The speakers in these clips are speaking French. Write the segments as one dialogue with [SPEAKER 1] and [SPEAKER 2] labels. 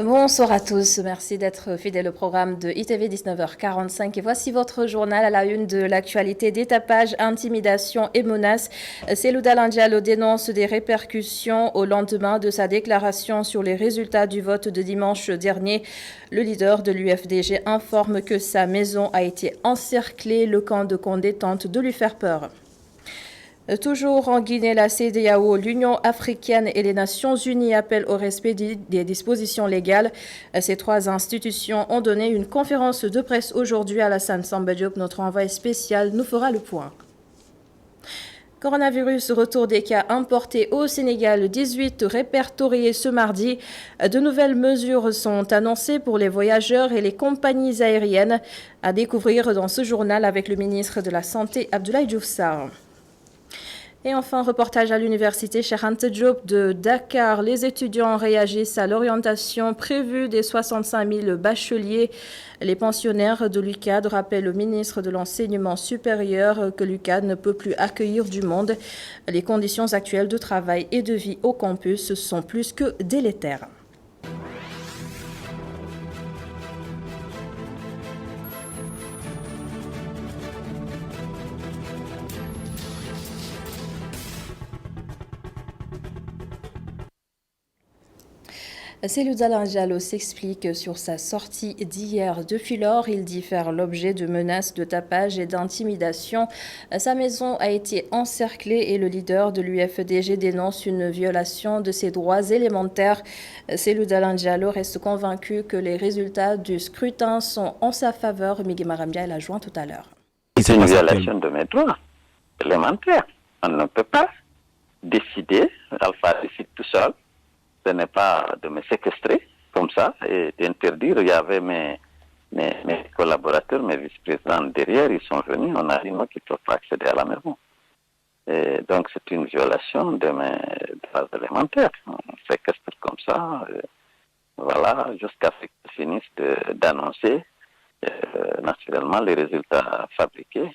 [SPEAKER 1] Bonsoir à tous, merci d'être fidèles au programme de ITV 19h45 et voici votre journal à la une de l'actualité: détapage, intimidation et menaces. Cellou Dalein Diallo dénonce des répercussions au lendemain de sa déclaration sur les résultats du vote de dimanche dernier. Le leader de l'UFDG informe que sa maison a été encerclée, le camp de Condé tente de lui faire peur. Toujours en Guinée, la CEDEAO, l'Union africaine et les Nations unies appellent au respect des dispositions légales. Ces trois institutions ont donné une conférence de presse aujourd'hui. Alassane Samba Diop, notre envoyé spécial, nous fera le point. Coronavirus, retour des cas importés au Sénégal, 18 répertoriés ce mardi. De nouvelles mesures sont annoncées pour les voyageurs et les compagnies aériennes. À découvrir dans ce journal avec le ministre de la Santé, Abdoulaye Diouf Sarr. Et enfin, reportage à l'université Cheikh Anta Diop de Dakar. Les étudiants réagissent à l'orientation prévue des 65 000 bacheliers. Les pensionnaires de l'UCAD rappellent au ministre de l'Enseignement supérieur que l'UCAD ne peut plus accueillir du monde. Les conditions actuelles de travail et de vie au campus sont plus que délétères. Cellou Dalein Diallo s'explique sur sa sortie d'hier de Fulor. Il dit faire l'objet de menaces de tapage et d'intimidation. Sa maison a été encerclée et le leader de l'UFDG dénonce une violation de ses droits élémentaires. Cellou Dalein Diallo reste convaincu que les résultats du scrutin sont en sa faveur. Miguel Marambia l'a joint tout à l'heure.
[SPEAKER 2] C'est une violation de mes droits élémentaires. On ne peut pas décider, Alpha décide tout seul. Ce n'est pas de me séquestrer comme ça et d'interdire. Il y avait mes collaborateurs, mes vice-présidents derrière, ils sont venus, on a dit non, qu'ils ne peuvent pas accéder à la maison. Et donc c'est une violation de mes droits élémentaires. On séquestre comme ça, voilà, jusqu'à ce qu'ils finissent d'annoncer naturellement les résultats fabriqués,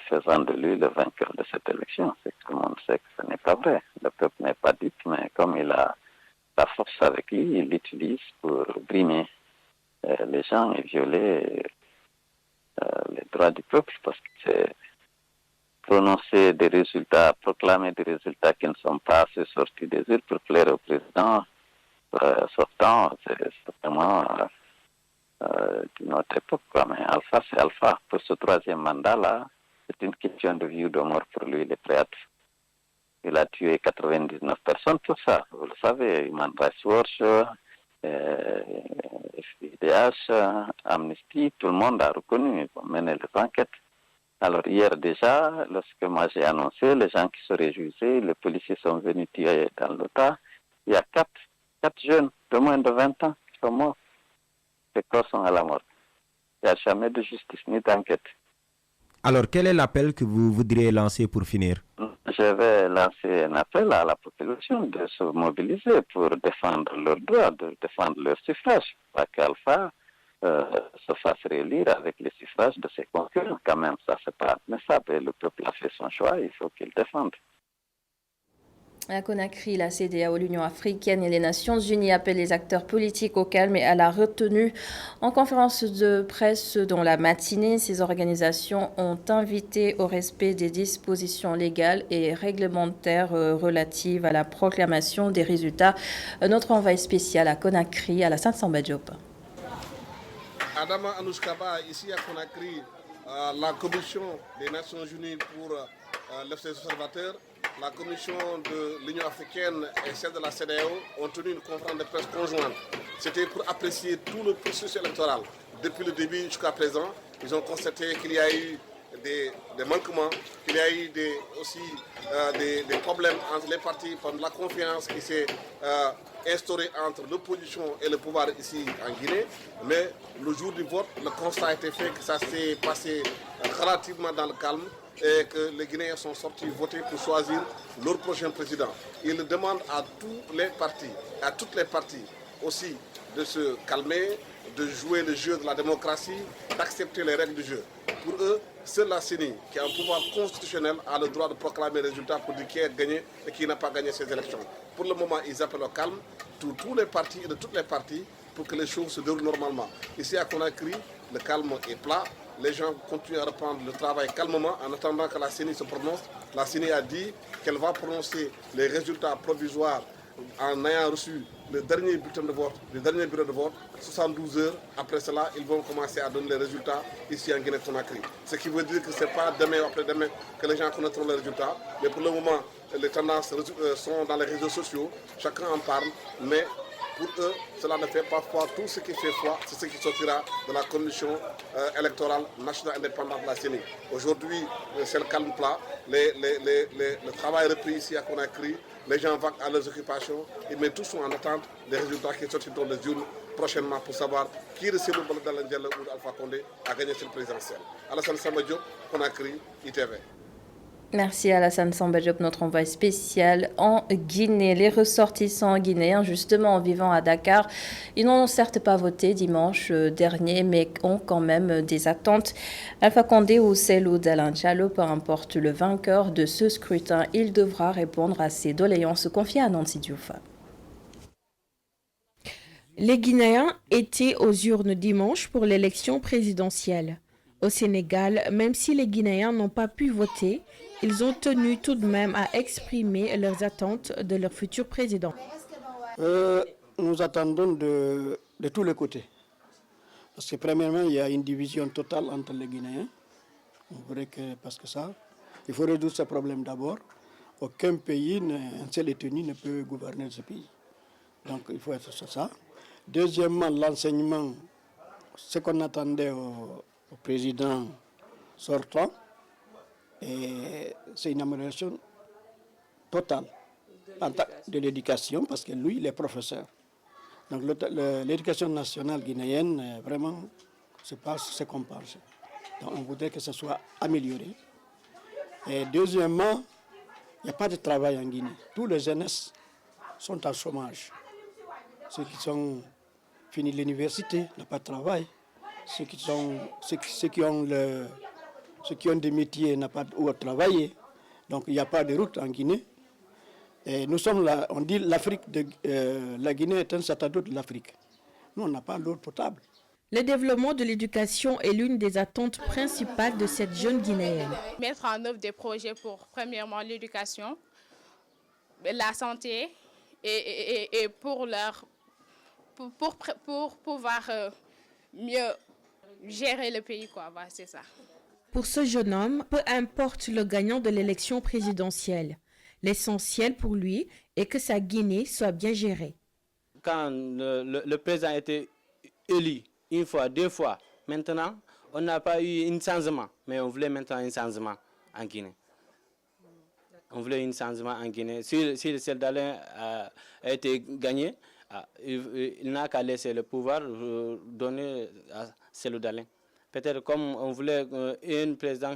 [SPEAKER 2] faisant de lui le vainqueur de cette élection. C'est que tout le monde sait que ce n'est pas vrai. Le peuple n'est pas dupe, mais comme il a sa force avec lui, il l'utilise pour brimer les gens et violer les droits du peuple, parce que c'est prononcer des résultats, proclamer des résultats qui ne sont pas sortis des urnes pour plaire au président sortant, c'est certainement d'une autre époque, quoi. Mais Alpha, c'est Alpha. Pour ce troisième mandat-là, c'est une question de vie ou de mort pour lui, il est prêt à tout. Il a tué 99 personnes pour ça, vous le savez. Human Rights Watch, FIDH, Amnesty, tout le monde a reconnu, ils vont mener les enquêtes. Alors hier déjà, lorsque moi j'ai annoncé, les gens qui se réjouissaient, les policiers sont venus tirer dans le tas. Il y a quatre jeunes de moins de 20 ans qui sont morts. Ces corps sont à la mort. Il n'y a jamais de justice ni d'enquête.
[SPEAKER 3] Alors, quel est l'appel que vous voudriez lancer pour finir?
[SPEAKER 2] Je vais lancer un appel à la population de se mobiliser pour défendre leurs droits, de défendre leur suffrage. Pas qu'Alpha se fasse réélire avec les suffrages de ses concurrents. Quand même, ça, c'est pas admissible. Et le peuple a fait son choix, il faut qu'il défende.
[SPEAKER 1] À Conakry, la CEDEAO, l'Union africaine et les Nations unies appellent les acteurs politiques au calme et à la retenue. En conférence de presse dans la matinée, ces organisations ont invité au respect des dispositions légales et réglementaires relatives à la proclamation des résultats. Notre envoyé spécial à Conakry, Alassane Samba Diop.
[SPEAKER 4] Adama Anouskaba, ici à Conakry, la Commission des Nations unies pour les observateurs, la Commission de l'Union africaine et celle de la CEDEAO ont tenu une conférence de presse conjointe. C'était pour apprécier tout le processus électoral. Depuis le début jusqu'à présent, ils ont constaté qu'il y a eu des manquements, qu'il y a eu aussi des problèmes entre les partis, pendant la confiance qui s'est instaurée entre l'opposition et le pouvoir ici en Guinée. Mais le jour du vote, le constat a été fait que ça s'est passé relativement dans le calme et que les Guinéens sont sortis voter pour choisir leur prochain président. Ils demandent à tous les partis, à toutes les parties aussi de se calmer, de jouer le jeu de la démocratie, d'accepter les règles du jeu. Pour eux, seule la CENI, qui a un pouvoir constitutionnel, a le droit de proclamer les résultats pour dire qui a gagné et qui n'a pas gagné ces élections. Pour le moment, ils appellent au calme tous les partis et de toutes les parties pour que les choses se déroulent normalement. Ici à Conakry, le calme est plat. Les gens continuent à reprendre le travail calmement en attendant que la CENI se prononce. La CENI a dit qu'elle va prononcer les résultats provisoires en ayant reçu le dernier bulletin de vote, le dernier bureau de vote, 72 heures. Après cela, ils vont commencer à donner les résultats ici en Guinée-Conakry. Ce qui veut dire que ce n'est pas demain ou après-demain que les gens connaîtront les résultats. Mais pour le moment, les tendances sont dans les réseaux sociaux. Chacun en parle. Mais pour eux, cela ne fait pas foi. Tout ce qui fait foi, c'est ce qui sortira de la commission électorale nationale indépendante de la CENI. Aujourd'hui, c'est le calme plat. Le travail est repris ici à Conakry. Les gens vont à leurs occupations, mais tous sont en attente des résultats qui sortiront des urnes prochainement pour savoir qui de Cellou Dalein Diallo ou Alpha Condé a gagné cette présidentielle. Alassane Samba Diop, Conakry, ITV.
[SPEAKER 1] Merci Alassane Samba Diop, notre envoyé spécial en Guinée. Les ressortissants guinéens, justement en vivant à Dakar, ils n'ont certes pas voté dimanche dernier, mais ont quand même des attentes. Alpha Condé ou Cellou Dalein Diallo, peu importe le vainqueur de ce scrutin, il devra répondre à ses doléances confiées à Nancy Diouf.
[SPEAKER 5] Les Guinéens étaient aux urnes dimanche pour l'élection présidentielle. Au Sénégal, même si les Guinéens n'ont pas pu voter, ils ont tenu tout de même à exprimer leurs attentes de leur futur président.
[SPEAKER 6] Nous attendons de tous les côtés. Parce que premièrement, il y a une division totale entre les Guinéens. Parce que ça, il faut résoudre ce problème d'abord. Aucun pays, un seul détenu ne peut gouverner ce pays. Donc il faut être sur ça. Deuxièmement, l'enseignement, ce qu'on attendait au président sortant, et c'est une amélioration totale de l'éducation, parce que lui, il est professeur. Donc l'éducation nationale guinéenne, vraiment, c'est pas ce qu'on pense. Donc on voudrait que ce soit amélioré. Et deuxièmement, il n'y a pas de travail en Guinée. Tous les jeunesses sont en chômage. Ceux qui ont fini l'université n'ont pas de travail. Ceux qui ont des métiers n'ont pas où travailler. Donc il n'y a pas de route en Guinée. Et nous sommes là, on dit la Guinée est un satellite de l'Afrique. Nous, on n'a pas l'eau potable.
[SPEAKER 5] Le développement de l'éducation est l'une des attentes principales de cette jeune Guinéenne.
[SPEAKER 7] Mettre en œuvre des projets pour, premièrement, l'éducation, la santé et pour pouvoir mieux gérer le pays, quoi. Voilà, c'est ça.
[SPEAKER 5] Pour ce jeune homme, peu importe le gagnant de l'élection présidentielle, l'essentiel pour lui est que sa Guinée soit bien gérée.
[SPEAKER 8] Quand le président a été élu, une fois, deux fois, maintenant, on n'a pas eu un changement, mais on voulait maintenant un changement en Guinée. On voulait un changement en Guinée. Si le Cellou Dalein a été gagné, il n'a qu'à laisser le pouvoir donner à Cellou Dalein. Peut-être comme on voulait un président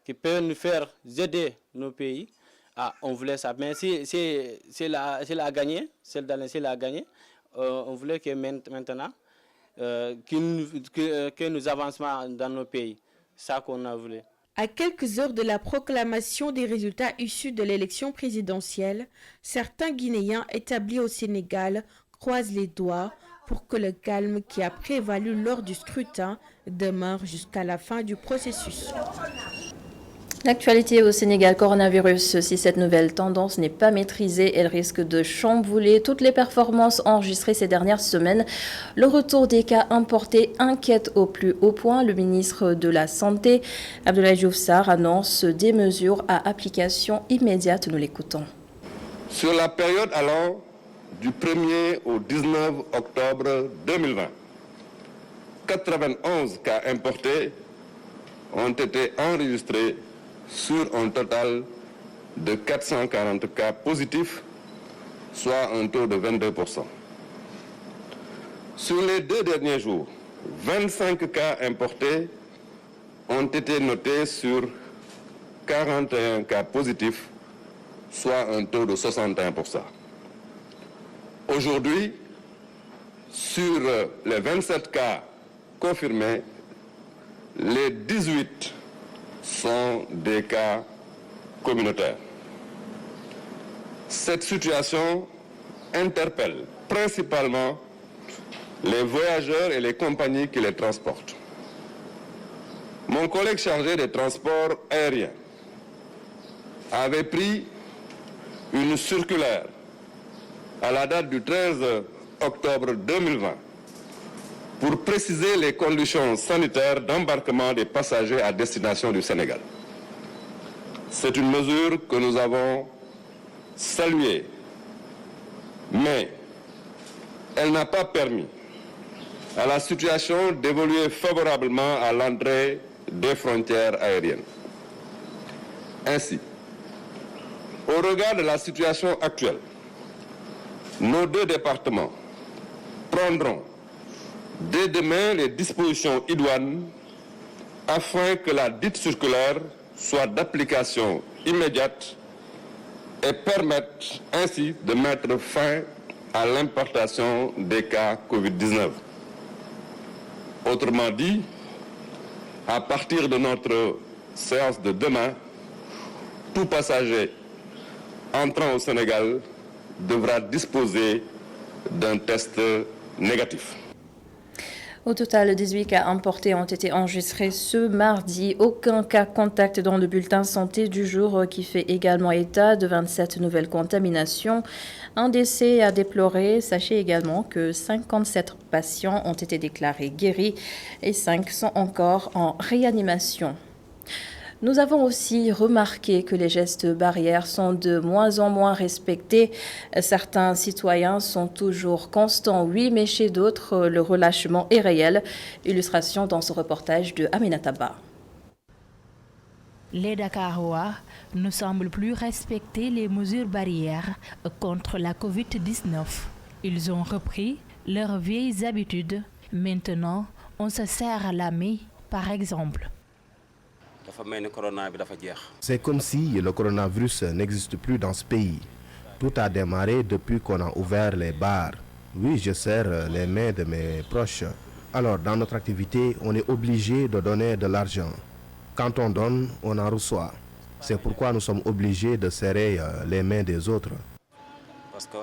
[SPEAKER 8] qui peut nous faire aider nos pays, on voulait ça. Mais s'il a gagné, Cellou Dalein, s'il a gagné, on voulait que maintenant, que nous avancions dans nos pays. C'est ça qu'on a voulu.
[SPEAKER 5] À quelques heures de la proclamation des résultats issus de l'élection présidentielle, certains Guinéens établis au Sénégal croisent les doigts pour que le calme qui a prévalu lors du scrutin demeure jusqu'à la fin du processus.
[SPEAKER 1] L'actualité au Sénégal, coronavirus, si cette nouvelle tendance n'est pas maîtrisée, elle risque de chambouler toutes les performances enregistrées ces dernières semaines. Le retour des cas importés inquiète au plus haut point. Le ministre de la Santé, Abdoulaye Diouf Sarr, annonce des mesures à application immédiate. Nous l'écoutons.
[SPEAKER 9] Sur la période allant du 1er au 19 octobre 2020, 91 cas importés ont été enregistrés sur un total de 440 cas positifs, soit un taux de 22%. Sur les 2 derniers jours, 25 cas importés ont été notés sur 41 cas positifs, soit un taux de 61%. Aujourd'hui, sur les 27 cas confirmés, les 18 sont des cas communautaires. Cette situation interpelle principalement les voyageurs et les compagnies qui les transportent. Mon collègue chargé des transports aériens avait pris une circulaire à la date du 13 octobre 2020 pour préciser les conditions sanitaires d'embarquement des passagers à destination du Sénégal. C'est une mesure que nous avons saluée, mais elle n'a pas permis à la situation d'évoluer favorablement à l'entrée des frontières aériennes. Ainsi, au regard de la situation actuelle, nos deux départements prendront dès demain les dispositions idoines afin que la dite circulaire soit d'application immédiate et permette ainsi de mettre fin à l'importation des cas Covid-19. Autrement dit, à partir de notre séance de demain, tout passager entrant au Sénégal devra disposer d'un test négatif.
[SPEAKER 1] Au total, 18 cas importés ont été enregistrés ce mardi. Aucun cas contact dans le bulletin santé du jour qui fait également état de 27 nouvelles contaminations. Un décès à déplorer. Sachez également que 57 patients ont été déclarés guéris et 5 sont encore en réanimation. Nous avons aussi remarqué que les gestes barrières sont de moins en moins respectés. Certains citoyens sont toujours constants, oui, mais chez d'autres, le relâchement est réel. Illustration dans ce reportage de Aminata Ba.
[SPEAKER 10] Les Dakarois ne semblent plus respecter les mesures barrières contre la Covid-19. Ils ont repris leurs vieilles habitudes. Maintenant, on se serre la main, par exemple.
[SPEAKER 11] C'est comme si le coronavirus n'existe plus dans ce pays. Tout a démarré depuis qu'on a ouvert les bars. Oui, je serre les mains de mes proches. Alors, dans notre activité, on est obligé de donner de l'argent. Quand on donne, on en reçoit. C'est pourquoi nous sommes obligés de serrer les mains des autres.
[SPEAKER 12] Parce que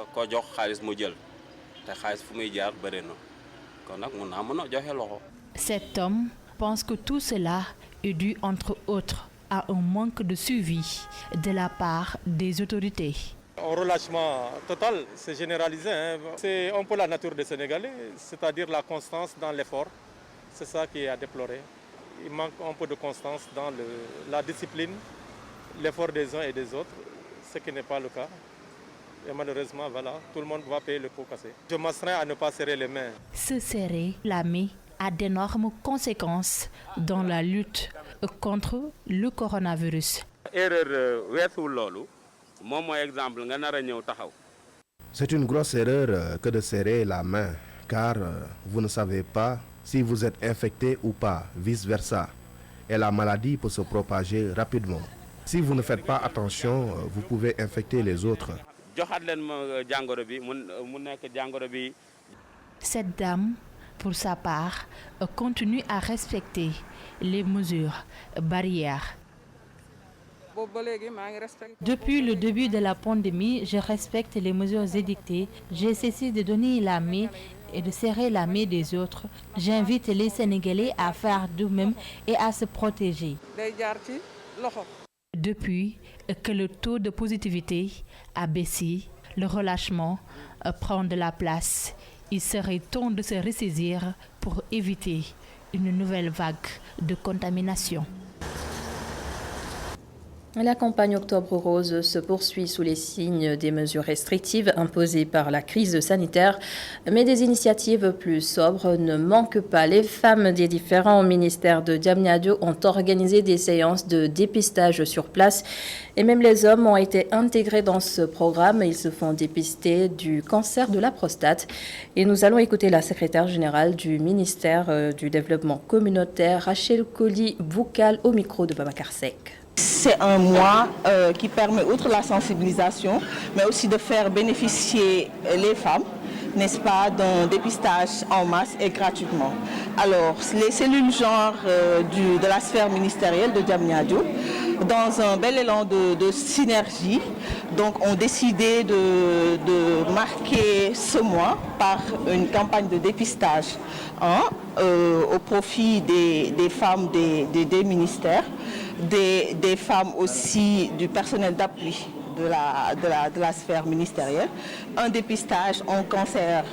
[SPEAKER 10] cet homme pense que tout cela est dû, entre autres, à un manque de suivi de la part des autorités.
[SPEAKER 13] Un relâchement total, c'est généralisé. C'est un peu la nature des Sénégalais, c'est-à-dire la constance dans l'effort. C'est ça qui est à déplorer. Il manque un peu de constance dans la discipline, l'effort des uns et des autres, ce qui n'est pas le cas. Et malheureusement, voilà, tout le monde va payer le pot cassé. Je m'astreins à ne pas serrer les mains.
[SPEAKER 10] Se serrer la main a d'énormes conséquences dans la lutte contre le coronavirus.
[SPEAKER 11] C'est une grosse erreur que de serrer la main, car vous ne savez pas si vous êtes infecté ou pas, vice-versa. Et la maladie peut se propager rapidement. Si vous ne faites pas attention, vous pouvez infecter les autres.
[SPEAKER 10] Cette dame, pour sa part, continue à respecter les mesures barrières. Depuis le début de la pandémie, je respecte les mesures édictées. J'ai cessé de donner la main et de serrer la main des autres. J'invite les Sénégalais à faire de même et à se protéger. Depuis que le taux de positivité a baissé, le relâchement prend de la place. Il serait temps de se ressaisir pour éviter une nouvelle vague de contamination.
[SPEAKER 1] La campagne Octobre Rose se poursuit sous les signes des mesures restrictives imposées par la crise sanitaire, mais des initiatives plus sobres ne manquent pas. Les femmes des différents ministères de Diamniadio ont organisé des séances de dépistage sur place et même les hommes ont été intégrés dans ce programme. Ils se font dépister du cancer de la prostate. Et nous allons écouter la secrétaire générale du ministère du Développement communautaire, Rachel Koli-Boukal, au micro de Babacar Seck.
[SPEAKER 14] C'est un mois qui permet, outre la sensibilisation, mais aussi de faire bénéficier les femmes
[SPEAKER 12] n'est-ce pas, d'un dépistage en masse et gratuitement. Alors, les cellules genre de la sphère ministérielle de Diamniadio, dans un bel élan de synergie, donc ont décidé de marquer ce mois par une campagne de dépistage au profit des femmes des ministères, des femmes aussi du personnel d'appui de la sphère ministérielle, un dépistage en cancer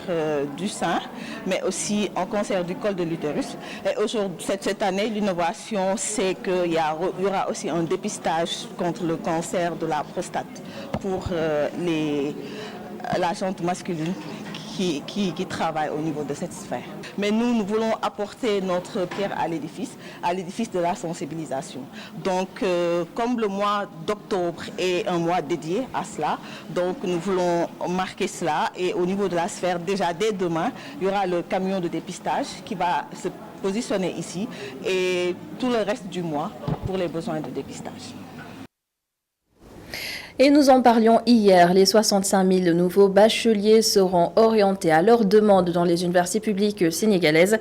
[SPEAKER 12] du sein, mais aussi en cancer du col de l'utérus. Et aujourd'hui, cette année, l'innovation, c'est qu'il y aura aussi un dépistage contre le cancer de la prostate pour la jante masculine qui travaillent au niveau de cette sphère. Mais nous voulons apporter notre pierre à l'édifice de la sensibilisation. Donc, comme le mois d'octobre est un mois dédié à cela, donc nous voulons marquer cela. Et au niveau de la sphère, déjà dès demain, il y aura le camion de dépistage qui va se positionner ici et tout le reste du mois pour les besoins de dépistage.
[SPEAKER 1] Et nous en parlions hier, les 65 000 nouveaux bacheliers seront orientés à leur demande dans les universités publiques sénégalaises.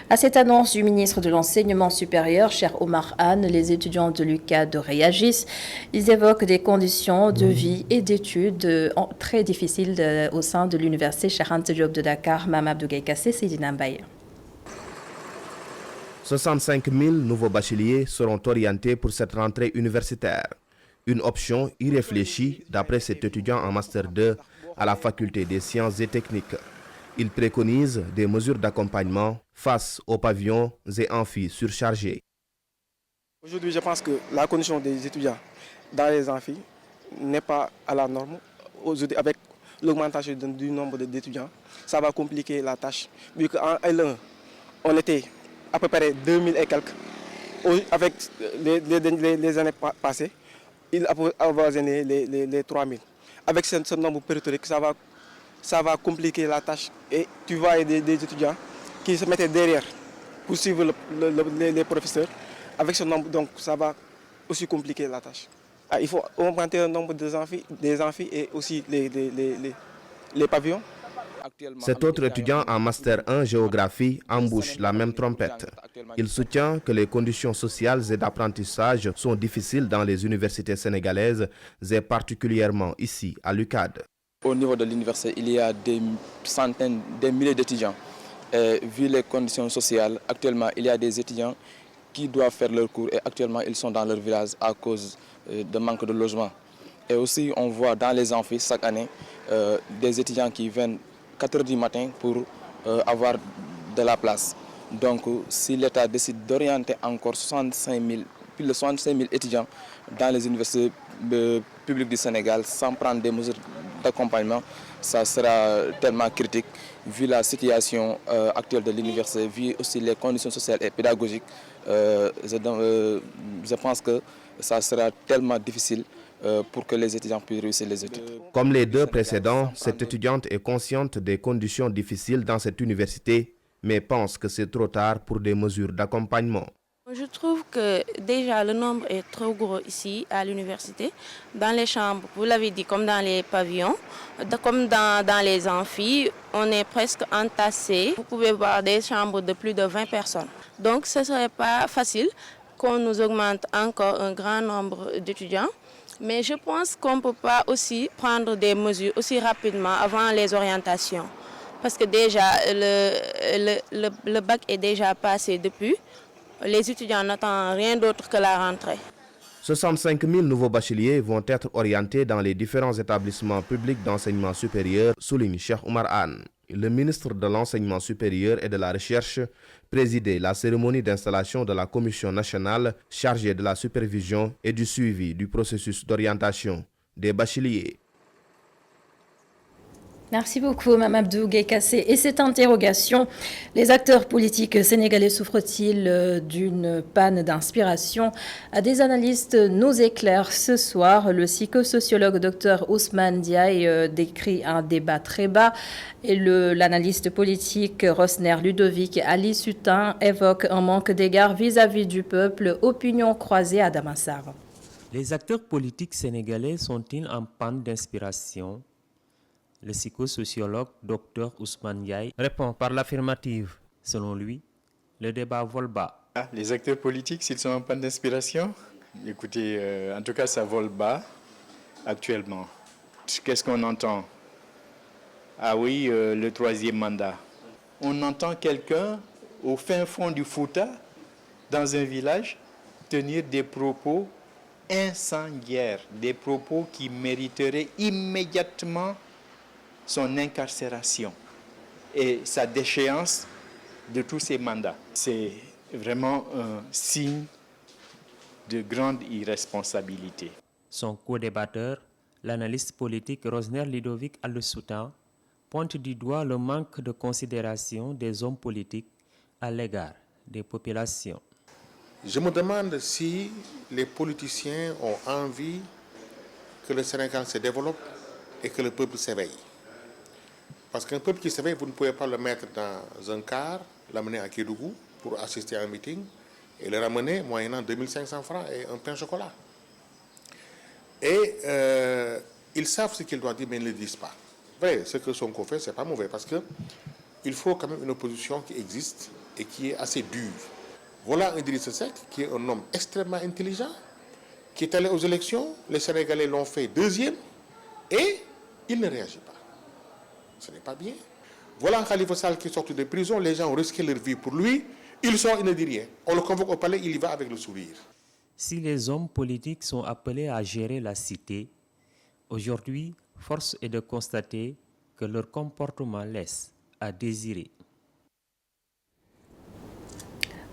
[SPEAKER 1] À cette annonce du ministre de l'Enseignement supérieur, Cheikh Oumar Anne, les étudiants de l'UCAD réagissent. Ils évoquent des conditions de vie et d'études très difficiles au sein de l'université Cheikh Anta Diop de Dakar. Mamadou Gaïkassé, Seydina Mbaye.
[SPEAKER 11] 65 000 nouveaux bacheliers seront orientés pour cette rentrée universitaire. Une option irréfléchie d'après cet étudiant en Master 2 à la Faculté des sciences et techniques. Il préconise des mesures d'accompagnement face aux pavillons et amphis surchargés.
[SPEAKER 14] Aujourd'hui, je pense que la condition des étudiants dans les amphis n'est pas à la norme. Aujourd'hui, avec l'augmentation du nombre d'étudiants, ça va compliquer la tâche. Vu qu'en L1, on était à peu près 2000 et quelques. Avec les années passées, il a avoisiné les 3000. Avec ce nombre périphérique, ça va compliquer la tâche. Et tu vois des étudiants qui se mettaient derrière pour suivre les professeurs. Avec ce nombre, donc ça va aussi compliquer la tâche. Il faut augmenter le nombre des amphis et aussi les pavillons.
[SPEAKER 11] Cet autre étudiant en Master 1 géographie embouche la même trompette. Il soutient que les conditions sociales et d'apprentissage sont difficiles dans les universités sénégalaises et particulièrement ici à l'UCAD.
[SPEAKER 15] Au niveau de l'université, il y a des centaines, des milliers d'étudiants. Vu les conditions sociales, actuellement, il y a des étudiants qui doivent faire leurs cours et actuellement, ils sont dans leur village à cause de manque de logement. Et aussi, on voit dans les amphis chaque année des étudiants qui viennent 4 h du matin pour avoir de la place. Donc, si l'État décide d'orienter encore plus de 65 000 étudiants dans les universités publiques du Sénégal sans prendre des mesures d'accompagnement, ça sera tellement critique vu la situation actuelle de l'université, vu aussi les conditions sociales et pédagogiques. Je pense que ça sera tellement difficile pour que les étudiants puissent réussir les études.
[SPEAKER 11] Comme les deux précédents, cette étudiante est consciente des conditions difficiles dans cette université, mais pense que c'est trop tard pour des mesures d'accompagnement.
[SPEAKER 16] Je trouve que déjà le nombre est trop gros ici à l'université. Dans les chambres, vous l'avez dit, comme dans les pavillons, comme dans les amphis, on est presque entassés. Vous pouvez voir des chambres de plus de 20 personnes. Donc ce ne serait pas facile qu'on nous augmente encore un grand nombre d'étudiants. Mais je pense qu'on ne peut pas aussi prendre des mesures aussi rapidement avant les orientations. Parce que déjà, le bac est déjà passé depuis. Les étudiants n'attendent rien d'autre que la rentrée.
[SPEAKER 11] 65 000 nouveaux bacheliers vont être orientés dans les différents établissements publics d'enseignement supérieur, souligne Cheikh Oumar Anne. Le ministre de l'Enseignement supérieur et de la Recherche présidait la cérémonie d'installation de la Commission nationale chargée de la supervision et du suivi du processus d'orientation des bacheliers.
[SPEAKER 1] Merci beaucoup, Mamadou Gaïkassé. Et cette interrogation, les acteurs politiques sénégalais souffrent-ils d'une panne d'inspiration? Des analystes nous éclairent ce soir. Le psychosociologue Dr Ousmane Diaye décrit un débat très bas et l'analyste politique Rosner Ludovic Ali Sutin évoque un manque d'égard vis-à-vis du peuple. Opinion croisée à Damassar.
[SPEAKER 17] Les acteurs politiques sénégalais sont-ils en panne d'inspiration?
[SPEAKER 3] Le psychosociologue Dr Ousmane Ndiaye répond par l'affirmative. Selon lui, le débat vole bas.
[SPEAKER 17] Les acteurs politiques, s'ils sont en panne d'inspiration, écoutez, en tout cas, ça vole bas actuellement. Qu'est-ce qu'on entend? Ah oui, le troisième mandat. On entend quelqu'un au fin fond du Fouta, dans un village, tenir des propos incendiaires, des propos qui mériteraient immédiatement son incarcération et sa déchéance de tous ses mandats. C'est vraiment un signe de grande irresponsabilité.
[SPEAKER 3] Son co-débatteur, l'analyste politique Rosner Ludovic Allesoutan, pointe du doigt le manque de considération des hommes politiques à l'égard des populations.
[SPEAKER 18] Je me demande si les politiciens ont envie que le Sénégal se développe et que le peuple s'éveille. Parce qu'un peuple qui s'éveille, vous ne pouvez pas le mettre dans un car, l'amener à Kédougou pour assister à un meeting et le ramener moyennant 2500 francs et un pain au chocolat. Et ils savent ce qu'ils doivent dire, mais ils ne le disent pas. Vrai, ce que Sonko fait, c'est pas mauvais parce qu'il faut quand même une opposition qui existe et qui est assez dure. Voilà Idrissa Seck, qui est un homme extrêmement intelligent, qui est allé aux élections, les Sénégalais l'ont fait deuxième, et il ne réagit pas. Ce n'est pas bien. Voilà Khalifa Sall qui est sorti de prison, les gens ont risqué leur vie pour lui, il sort, il ne dit rien. On le convoque au palais, il y va avec le sourire.
[SPEAKER 3] Si les hommes politiques sont appelés à gérer la cité, aujourd'hui, force est de constater que leur comportement laisse à désirer.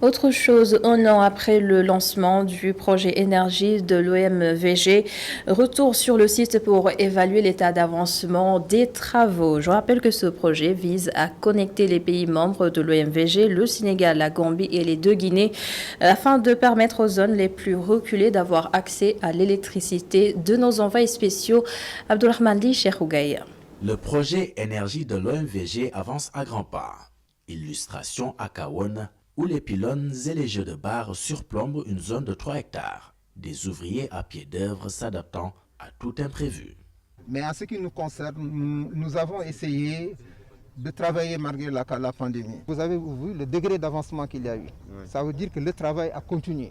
[SPEAKER 1] Autre chose, un an après le lancement du projet énergie de l'OMVG, retour sur le site pour évaluer l'état d'avancement des travaux. Je rappelle que ce projet vise à connecter les pays membres de l'OMVG, le Sénégal, la Gambie et les deux Guinées, afin de permettre aux zones les plus reculées d'avoir accès à l'électricité. De nos envoyés spéciaux, Abdourahmane Li, Cheikh Ougaï.
[SPEAKER 19] Le projet énergie de l'OMVG avance à grands pas. Illustration à Kawon, où les pylônes et les jeux de barres surplombent une zone de 3 hectares. Des ouvriers à pied d'œuvre s'adaptant à tout imprévu.
[SPEAKER 20] Mais en ce qui nous concerne, nous avons essayé de travailler malgré la pandémie. Vous avez vu le degré d'avancement qu'il y a eu. Oui. Ça veut dire que le travail a continué.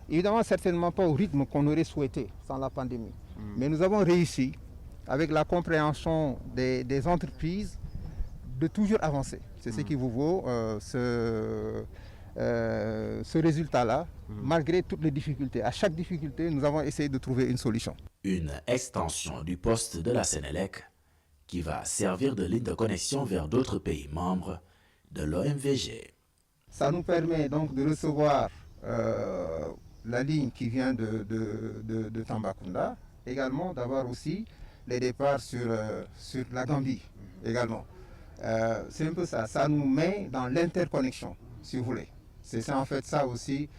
[SPEAKER 20] Évidemment, certainement pas au rythme qu'on aurait souhaité sans la pandémie. Mais nous avons réussi, avec la compréhension des entreprises, de toujours avancer. C'est ce qui vous vaut ce résultat-là, malgré toutes les difficultés. À chaque difficulté, nous avons essayé de trouver une solution.
[SPEAKER 19] Une extension du poste de la Sénélec qui va servir de ligne de connexion vers d'autres pays membres de l'OMVG.
[SPEAKER 20] Ça nous permet donc de recevoir la ligne qui vient de Tambacounda, également d'avoir aussi les départs sur la Gambie également. C'est un peu ça, ça nous met dans l'interconnexion, si vous voulez. C'est en fait ça aussi,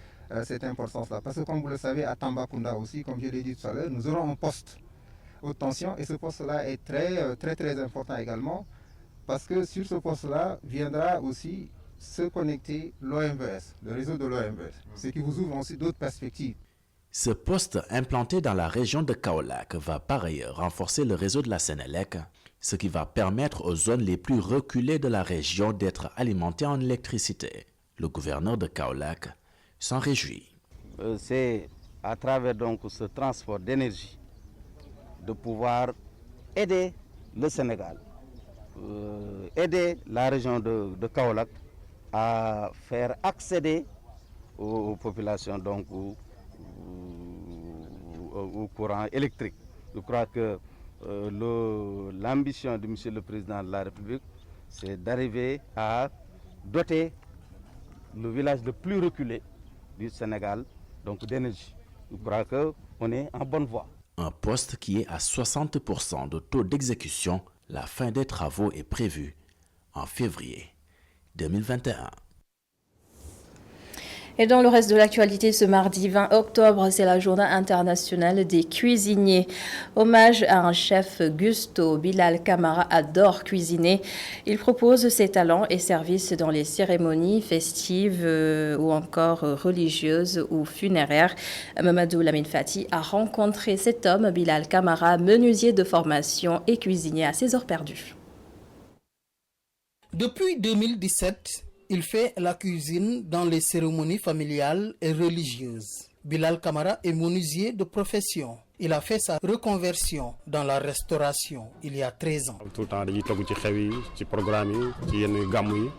[SPEAKER 20] cette importance-là. Parce que comme vous le savez, à Tambacounda aussi, comme je l'ai dit tout à l'heure, nous aurons un poste haute tension et ce poste-là est très important également parce que sur ce poste-là viendra aussi se connecter l'OMVS, le réseau de l'OMVS, ce qui vous ouvre aussi d'autres perspectives.
[SPEAKER 19] Ce poste implanté dans la région de Kaolack va par ailleurs renforcer le réseau de la Sénélec, ce qui va permettre aux zones les plus reculées de la région d'être alimentées en électricité. Le gouverneur de Kaolack s'en réjouit.
[SPEAKER 21] C'est à travers donc ce transport d'énergie de pouvoir aider le Sénégal, aider la région de Kaolack à faire accéder aux populations donc au courant électrique. Je crois que l'ambition de M. le Président de la République, c'est d'arriver à doter le village le plus reculé du Sénégal donc d'énergie. Je crois qu'on est en bonne voie.
[SPEAKER 19] Un poste qui est à 60% de taux d'exécution. La fin des travaux est prévue en février 2021.
[SPEAKER 1] Et dans le reste de l'actualité, ce mardi 20 octobre, c'est la journée internationale des cuisiniers. Hommage à un chef, Gusto. Bilal Camara adore cuisiner. Il propose ses talents et services dans les cérémonies festives ou encore religieuses ou funéraires. Mamadou Lamine Fati a rencontré cet homme, Bilal Camara, menuisier de formation et cuisinier à ses heures perdues.
[SPEAKER 2] Depuis 2017, il fait la cuisine dans les cérémonies familiales et religieuses. Bilal Camara est menuisier de profession. Il a fait sa reconversion dans la restauration il y a 13 ans.
[SPEAKER 22] Tout le temps, dañuy togg ci xew yi, ci programme yi, ci yenn gàmmu yi,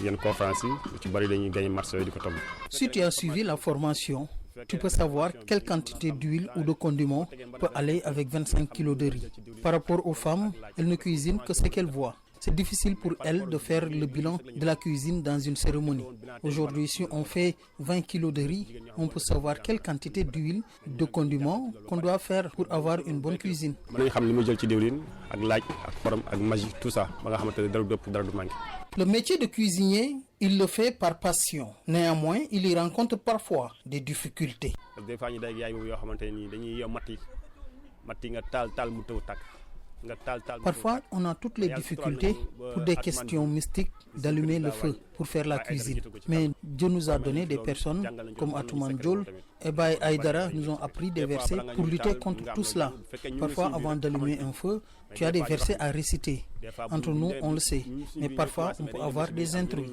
[SPEAKER 22] yenn conférence yi, ci bari dañuy gagner marché di ko togg.
[SPEAKER 2] Si tu as suivi la formation, tu peux savoir quelle quantité d'huile ou de condiments peut aller avec 25 kg de riz. Par rapport aux femmes, elles ne cuisinent que ce qu'elles voient. C'est difficile pour elles de faire le bilan de la cuisine dans une cérémonie. Aujourd'hui, si on fait 20 kg de riz, on peut savoir quelle quantité d'huile, de condiments qu'on doit faire pour avoir une bonne cuisine. Le métier de cuisinier, il le fait par passion. Néanmoins, il y rencontre parfois des difficultés. Parfois, on a toutes les difficultés pour des questions mystiques d'allumer le feu pour faire la cuisine. Mais Dieu nous a donné des personnes comme Atouman Djol et Baye Aïdara nous ont appris des versets pour lutter contre tout cela. Parfois, avant d'allumer un feu, tu as des versets à réciter. Entre nous, on le sait. Mais parfois, on peut avoir des intrus.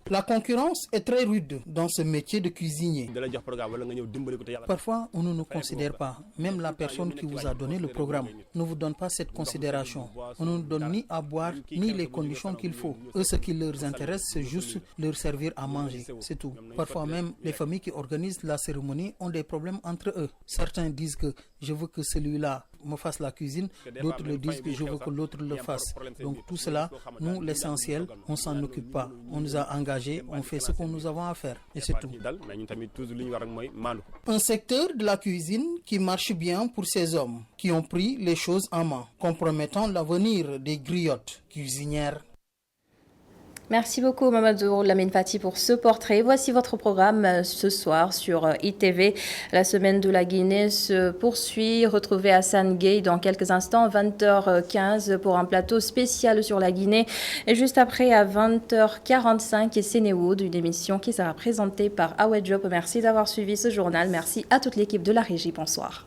[SPEAKER 2] La concurrence est très rude dans ce métier de cuisinier. Parfois, on ne nous considère pas. Même la personne qui vous a donné le programme ne vous donne pas cette considération. On ne nous donne ni à boire, ni les conditions qu'il faut. Eux, ce qui leur intéresse, c'est juste leur servir à manger. C'est tout. Parfois même, les familles qui organisent la cérémonie ont des problèmes entre eux. Certains disent que je veux que celui-là me fasse la cuisine. D'autres le disent que je veux que l'autre le fasse. Donc tout cela, nous, l'essentiel, on s'en occupe pas. On nous a engagés, on fait ce que nous avons à faire. Et c'est tout. Un secteur de la cuisine qui marche bien pour ces hommes qui ont pris les choses en main, compromettant l'avenir des griottes cuisinières.
[SPEAKER 1] Merci beaucoup Mamadou Lamine Fati pour ce portrait. Voici votre programme ce soir sur ITV. La semaine de la Guinée se poursuit. Retrouvez Hassan Gueye dans quelques instants, 20h15 pour un plateau spécial sur la Guinée. Et juste après à 20h45, Sénéwood, une émission qui sera présentée par Awed Job. Merci d'avoir suivi ce journal. Merci à toute l'équipe de la régie. Bonsoir.